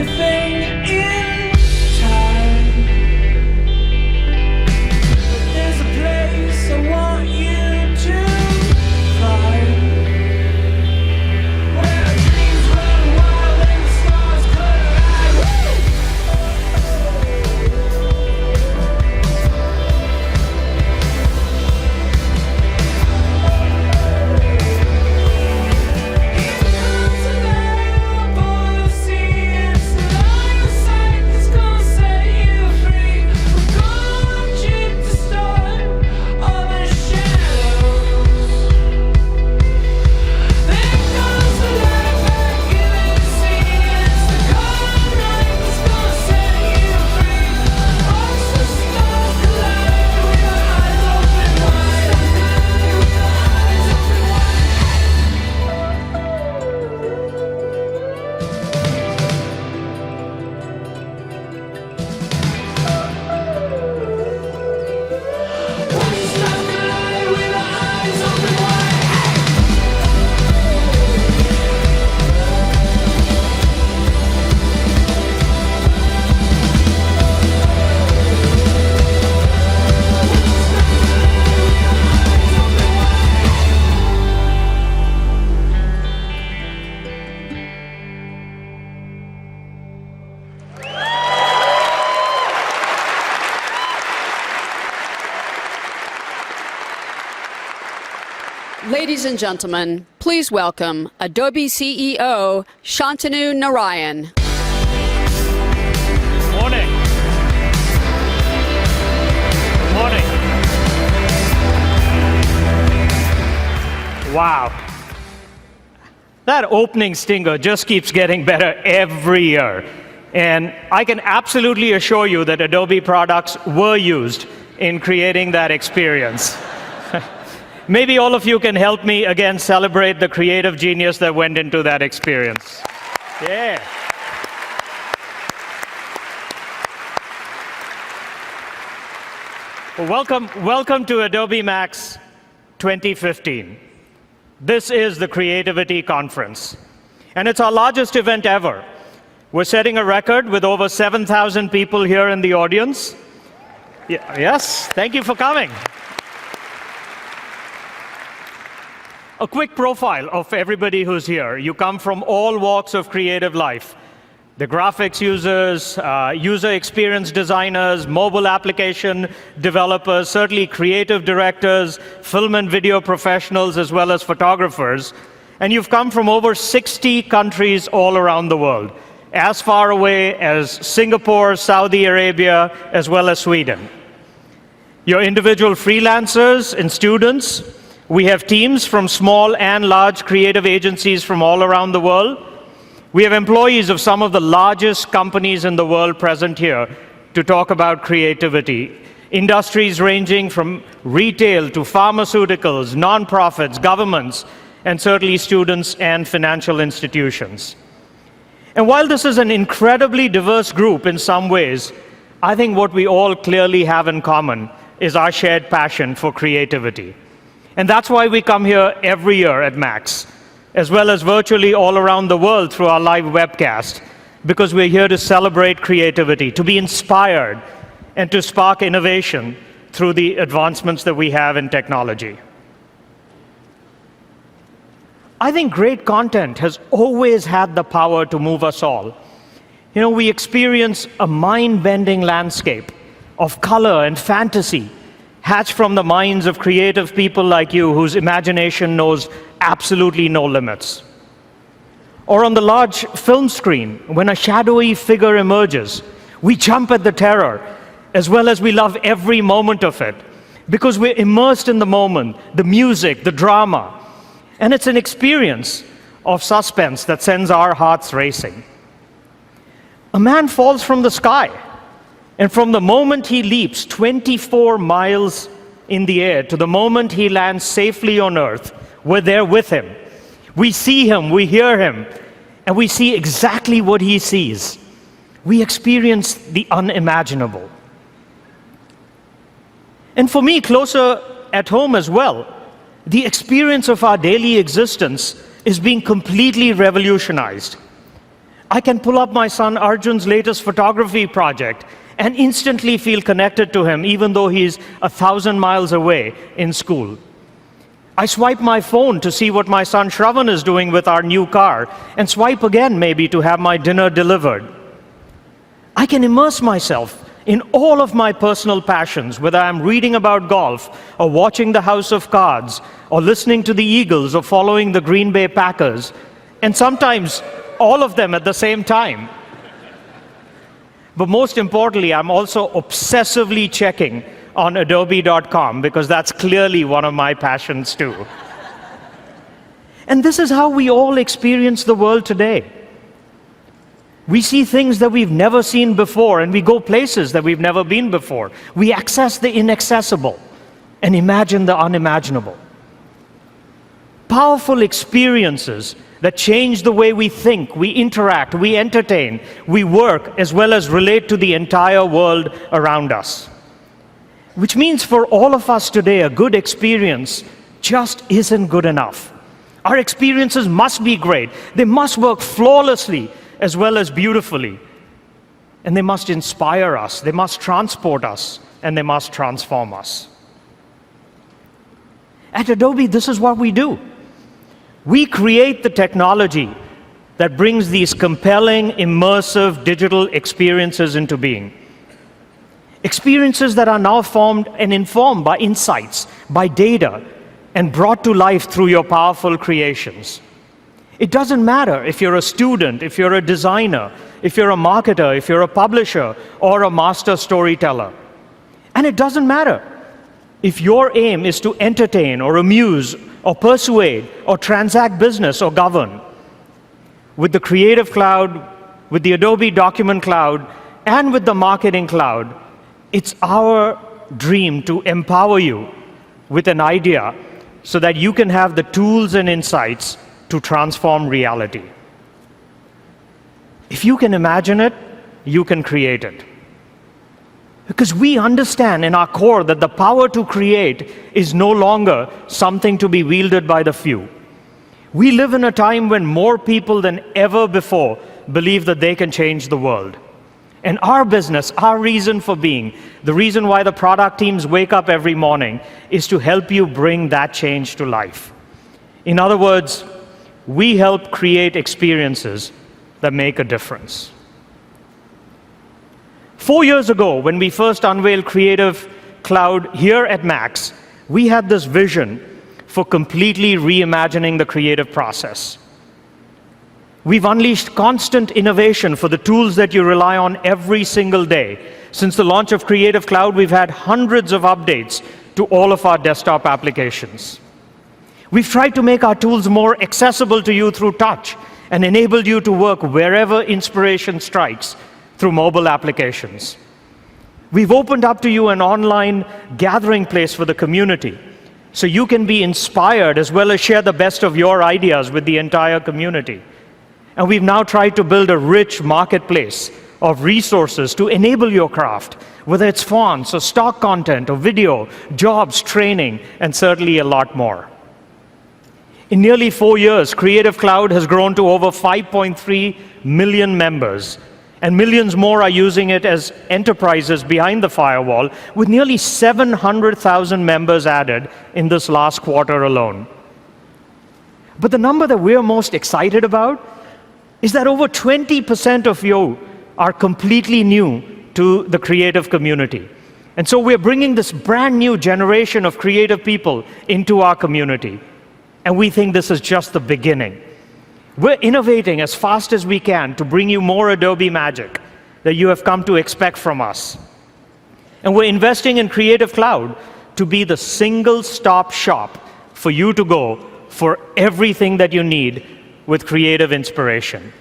everything in time. But there's a place I want you to find, where dreams run wild and the stars collide. Ladies and gentlemen, please welcome Adobe CEO Shantanu Narayen. Morning. Morning. Wow. That opening stinger just keeps getting better every year. And I can absolutely assure you that Adobe products were used in creating that experience. Maybe all of you can help me again celebrate the creative genius that went into that experience. Yeah. Well, welcome to Adobe MAX 2015. This is the Creativity Conference, and it's our largest event ever. We're setting a record with over 7,000 people here in the audience. Yes, thank you for coming. A quick profile of everybody who's here. You come from all walks of creative life. The graphics users, user experience designers, mobile application developers, certainly creative directors, film and video professionals, as well as photographers. And you've come from over 60 countries all around the world, as far away as Singapore, Saudi Arabia, as well as Sweden. You're individual freelancers and students. We have teams from small and large creative agencies from all around the world. We have employees of some of the largest companies in the world present here to talk about creativity. Industries ranging from retail to pharmaceuticals, nonprofits, governments, and certainly students and financial institutions. And while this is an incredibly diverse group in some ways, I think what we all clearly have in common is our shared passion for creativity. And that's why we come here every year at MAX, as well as virtually all around the world through our live webcast, because we're here to celebrate creativity, to be inspired, and to spark innovation through the advancements that we have in technology. I think great content has always had the power to move us all. You know, we experience a mind-bending landscape of color and fantasy hatched from the minds of creative people like you whose imagination knows absolutely no limits. Or on the large film screen, when a shadowy figure emerges, we jump at the terror, as well as we love every moment of it, because we're immersed in the moment, the music, the drama. And it's an experience of suspense that sends our hearts racing. A man falls from the sky, and from the moment he leaps 24 miles in the air to the moment he lands safely on Earth, we're there with him. We see him, we hear him, and we see exactly what he sees. We experience the unimaginable. And for me, closer at home as well, the experience of our daily existence is being completely revolutionized. I can pull up my son Arjun's latest photography project and instantly feel connected to him, even though he's 1,000 miles away in school. I swipe my phone to see what my son Shravan is doing with our new car, and swipe again maybe to have my dinner delivered. I can immerse myself in all of my personal passions, whether I'm reading about golf, or watching the House of Cards, or listening to the Eagles, or following the Green Bay Packers, and sometimes all of them at the same time. But most importantly, I'm also obsessively checking on Adobe.com, because that's clearly one of my passions too. And this is how we all experience the world today. We see things that we've never seen before, and we go places that we've never been before. We access the inaccessible and imagine the unimaginable. Powerful experiences that change the way we think, we interact, we entertain, we work, as well as relate to the entire world around us. Which means for all of us today, a good experience just isn't good enough. Our experiences must be great. They must work flawlessly as well as beautifully. And they must inspire us, they must transport us, and they must transform us. At Adobe, this is what we do. We create the technology that brings these compelling, immersive digital experiences into being. Experiences that are now formed and informed by insights, by data, and brought to life through your powerful creations. It doesn't matter if you're a student, if you're a designer, if you're a marketer, if you're a publisher, or a master storyteller. And it doesn't matter if your aim is to entertain or amuse or persuade or transact business or govern. With the Creative Cloud, with the Adobe Document Cloud, and with the Marketing Cloud, it's our dream to empower you with an idea so that you can have the tools and insights to transform reality. If you can imagine it, you can create it. Because we understand in our core that the power to create is no longer something to be wielded by the few. We live in a time when more people than ever before believe that they can change the world. And our business, our reason for being, the reason why the product teams wake up every morning, is to help you bring that change to life. In other words, we help create experiences that make a difference. 4 years ago, when we first unveiled Creative Cloud here at Max, we had this vision for completely reimagining the creative process. We've unleashed constant innovation for the tools that you rely on every single day. Since the launch of Creative Cloud, we've had hundreds of updates to all of our desktop applications. We've tried to make our tools more accessible to you through touch and enabled you to work wherever inspiration strikes through mobile applications. We've opened up to you an online gathering place for the community, so you can be inspired as well as share the best of your ideas with the entire community. And we've now tried to build a rich marketplace of resources to enable your craft, whether it's fonts or stock content or video, jobs, training, and certainly a lot more. In nearly 4 years, Creative Cloud has grown to over 5.3 million members, and millions more are using it as enterprises behind the firewall, with nearly 700,000 members added in this last quarter alone. But the number that we're most excited about is that over 20% of you are completely new to the creative community. And so we're bringing this brand new generation of creative people into our community. And we think this is just the beginning. We're innovating as fast as we can to bring you more Adobe magic that you have come to expect from us. And we're investing in Creative Cloud to be the single-stop shop for you to go for everything that you need with creative inspiration.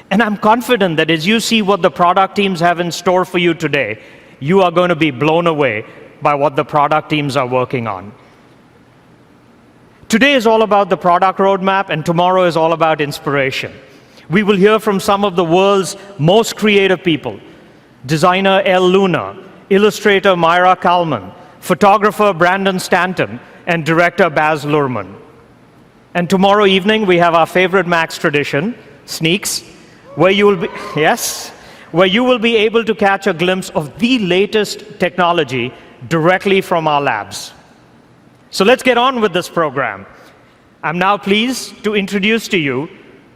And I'm confident that as you see what the product teams have in store for you today, you are going to be blown away by what the product teams are working on. Today is all about the product roadmap, and tomorrow is all about inspiration. We will hear from some of the world's most creative people: designer Elle Luna, illustrator Myra Kalman, photographer Brandon Stanton, and director Baz Luhrmann. And tomorrow evening, we have our favorite Max tradition, Sneaks, where you will be, yes, where you will be able to catch a glimpse of the latest technology directly from our labs. So let's get on with this program. I'm now pleased to introduce to you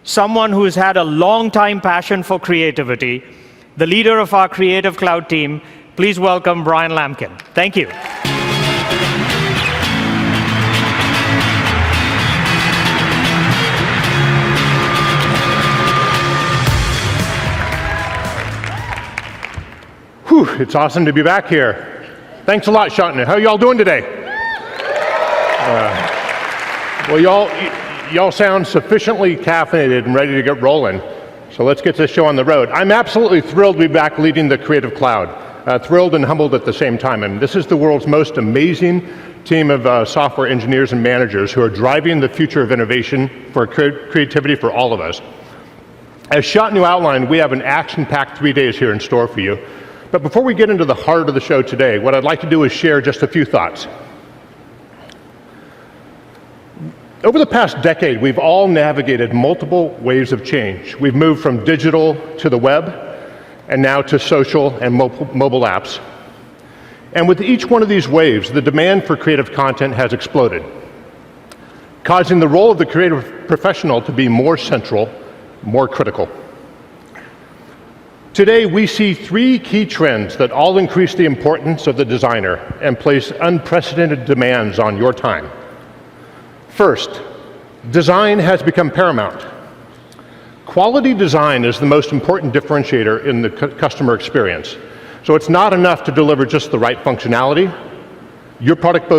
someone who's had a long time passion for creativity, the leader of our Creative Cloud team. Please welcome Brian Lampkin. Thank you. Whew, it's awesome to be back here. Thanks a lot, Shantanu. How y'all doing today? Well, y'all sound sufficiently caffeinated and ready to get rolling. So let's get this show on the road. I'm absolutely thrilled to be back leading the Creative Cloud. Thrilled and humbled at the same time. And this is the world's most amazing team of software engineers and managers who are driving the future of innovation for creativity for all of us. As Shantanu outlined, we have an action-packed 3 days here in store for you. But before we get into the heart of the show today, what I'd like to do is share just a few thoughts. Over the past decade, we've all navigated multiple waves of change. We've moved from digital to the web, and now to social and mobile apps. And with each one of these waves, the demand for creative content has exploded, causing the role of the creative professional to be more central, more critical. Today, we see three key trends that all increase the importance of the designer and place unprecedented demands on your time. First, design has become paramount. Quality design is the most important differentiator in the customer experience. So it's not enough to deliver just the right functionality. Your product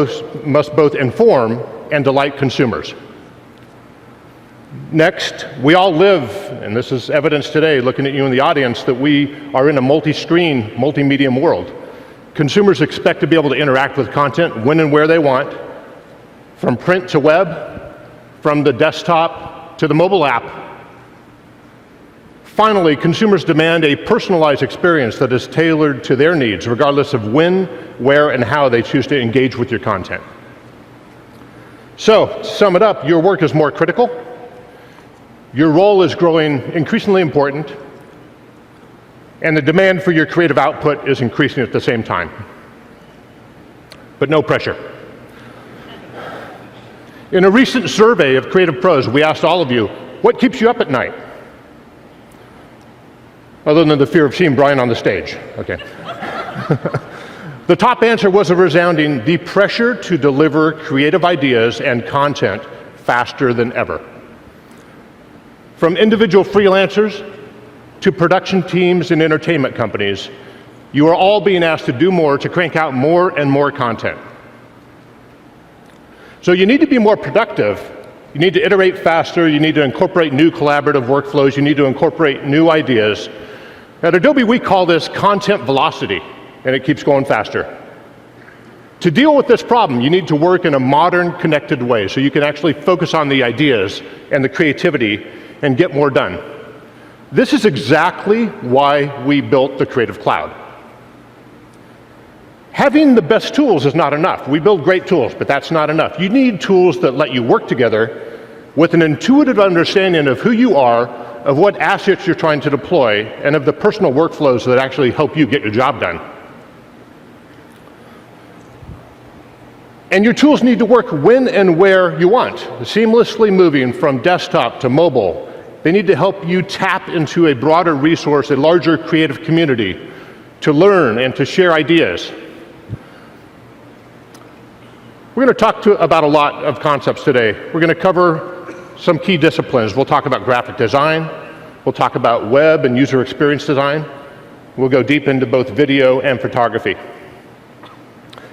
must both inform and delight consumers. Next, we all live, and this is evidence today, looking at you in the audience, that we are in a multi-screen, multi-medium world. Consumers expect to be able to interact with content when and where they want, from print to web, from the desktop to the mobile app. Finally, consumers demand a personalized experience that is tailored to their needs, regardless of when, where, and how they choose to engage with your content. So, to sum it up, your work is more critical. Your role is growing increasingly important, and the demand for your creative output is increasing at the same time. But no pressure. In a recent survey of creative pros, we asked all of you, what keeps you up at night? Other than the fear of seeing Brian on the stage. Okay. The top answer was a resounding, the pressure to deliver creative ideas and content faster than ever. From individual freelancers to production teams and entertainment companies, you are all being asked to do more to crank out more and more content. So you need to be more productive. You need to iterate faster. You need to incorporate new collaborative workflows. You need to incorporate new ideas. At Adobe, we call this content velocity, and it keeps going faster. To deal with this problem, you need to work in a modern, connected way so you can actually focus on the ideas and the creativity and get more done. This is exactly why we built the Creative Cloud. Having the best tools is not enough. We build great tools, but that's not enough. You need tools that let you work together with an intuitive understanding of who you are, of what assets you're trying to deploy, and of the personal workflows that actually help you get your job done. And your tools need to work when and where you want, seamlessly moving from desktop to mobile. They need to help you tap into a broader resource, a larger creative community, to learn and to share ideas. We're going to talk about a lot of concepts today. We're going to cover some key disciplines. We'll talk about graphic design. We'll talk about web and user experience design. We'll go deep into both video and photography.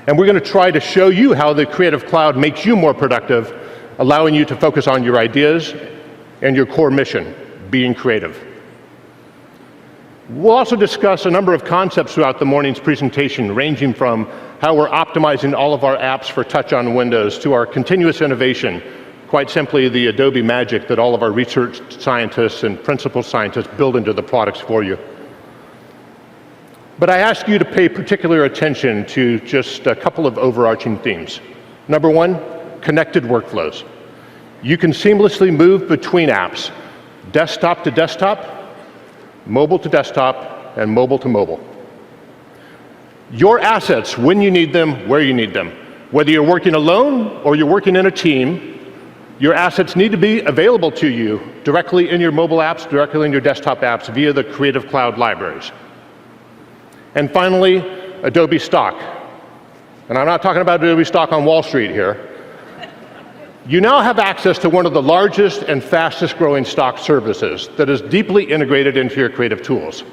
And we're going to try to show you how the Creative Cloud makes you more productive, allowing you to focus on your ideas and your core mission, being creative. We'll also discuss a number of concepts throughout the morning's presentation, ranging from how we're optimizing all of our apps for touch on Windows to our continuous innovation, quite simply the Adobe magic that all of our research scientists and principal scientists build into the products for you. But I ask you to pay particular attention to just a couple of overarching themes. Number one, connected workflows. You can seamlessly move between apps, desktop to desktop, mobile to desktop, and mobile to mobile. Your assets, when you need them, where you need them. Whether you're working alone or you're working in a team, your assets need to be available to you directly in your mobile apps, directly in your desktop apps via the Creative Cloud libraries. And finally, Adobe Stock. And I'm not talking about Adobe Stock on Wall Street here. You now have access to one of the largest and fastest growing stock services that is deeply integrated into your creative tools.